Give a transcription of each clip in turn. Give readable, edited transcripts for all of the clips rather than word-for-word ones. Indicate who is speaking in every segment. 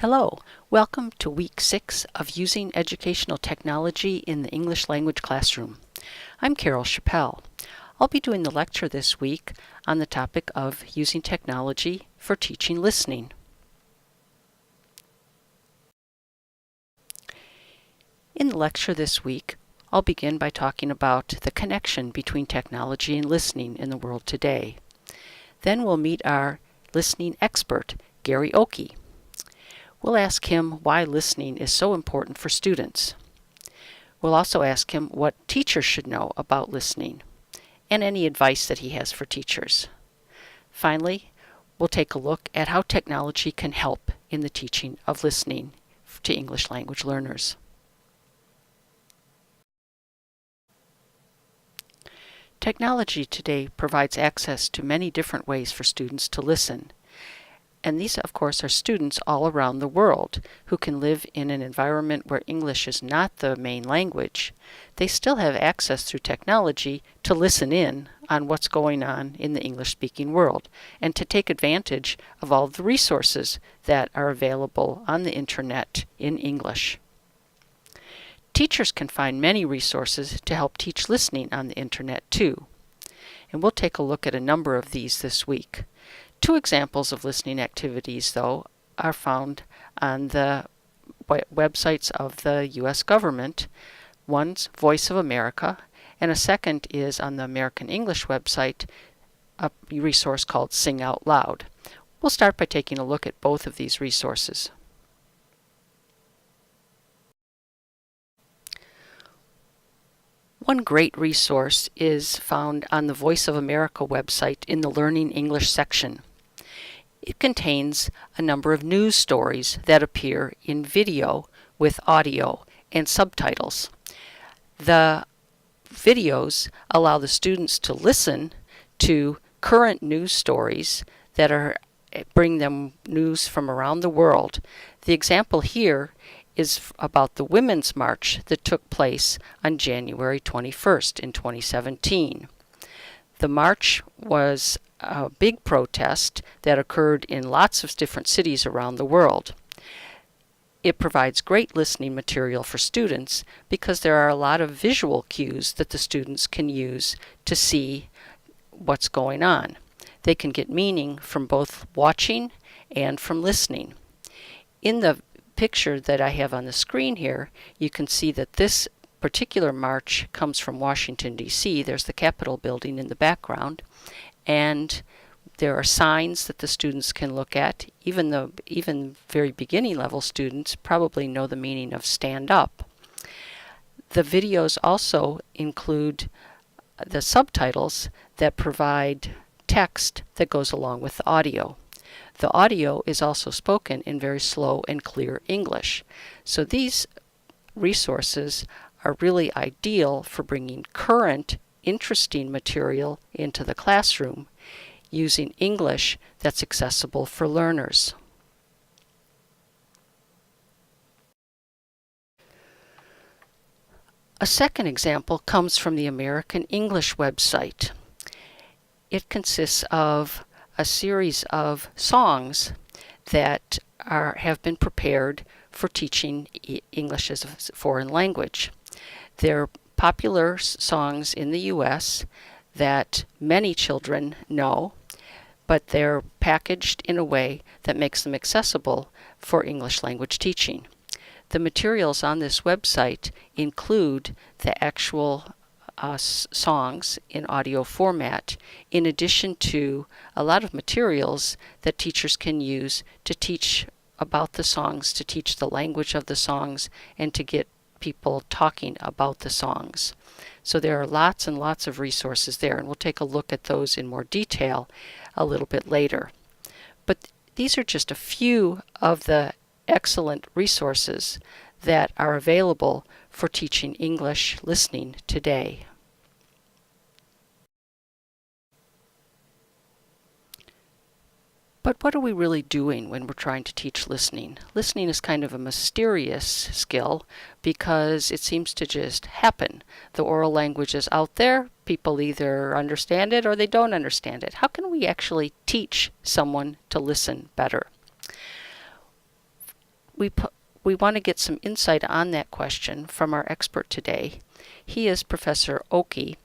Speaker 1: Hello, welcome to Week 6 of Using Educational Technology in the English Language Classroom. I'm Carol Chappell. I'll be doing the lecture this week on the topic of using technology for teaching listening. In the lecture this week, I'll begin by talking about the connection between technology and listening in the world today. Then we'll meet our listening expert, Gary Oakey. We'll ask him why listening is so important for students. We'll also ask him what teachers should know about listening and any advice that he has for teachers. Finally, we'll take a look at how technology can help in the teaching of listening to English language learners. Technology today provides access to many different ways for students to listen. And these, of course, are students all around the world who can live in an environment where English is not the main language. They still have access through technology to listen in on what's going on in the English-speaking world and to take advantage of all the resources that are available on the internet in English. Teachers can find many resources to help teach listening on the internet too. And we'll take a look at a number of these this week. Two examples of listening activities, though, are found on the websites of the U.S. government. One's Voice of America, and a second is on the American English website, a resource called Sing Out Loud. We'll start by taking a look at both of these resources. One great resource is found on the Voice of America website in the Learning English section. It contains a number of news stories that appear in video with audio and subtitles. The videos allow the students to listen to current news stories that bring them news from around the world. The example here is about the Women's March that took place on January 21st in 2017. The march was a big protest that occurred in lots of different cities around the world. It provides great listening material for students because there are a lot of visual cues that the students can use to see what's going on. They can get meaning from both watching and from listening. In the picture that I have on the screen here, you can see that this particular march comes from Washington, D.C. There's the Capitol building in the background, and there are signs that the students can look at. Even very beginning level students probably know the meaning of stand up. The videos also include the subtitles that provide text that goes along with the audio. The audio is also spoken in very slow and clear English. So these resources are really ideal for bringing current, interesting material into the classroom using English that's accessible for learners. A second example comes from the American English website. It consists of a series of songs that have been prepared for teaching English as a foreign language. They're popular songs in the U.S. that many children know, but they're packaged in a way that makes them accessible for English language teaching. The materials on this website include the actual songs in audio format, in addition to a lot of materials that teachers can use to teach about the songs, to teach the language of the songs, and to get people talking about the songs. So there are lots and lots of resources there, and we'll take a look at those in more detail a little bit later. But these are just a few of the excellent resources that are available for teaching English listening today. But what are we really doing when we're trying to teach listening? Listening is kind of a mysterious skill because it seems to just happen. The oral language is out there. People either understand it or they don't understand it. How can we actually teach someone to listen better? We want to get some insight on that question from our expert today. He is Professor Oki,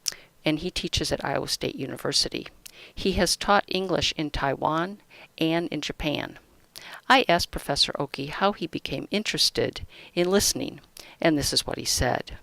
Speaker 1: and he teaches at Iowa State University. He has taught English in Taiwan and in Japan. I asked Professor Oki how he became interested in listening, and this is what he said.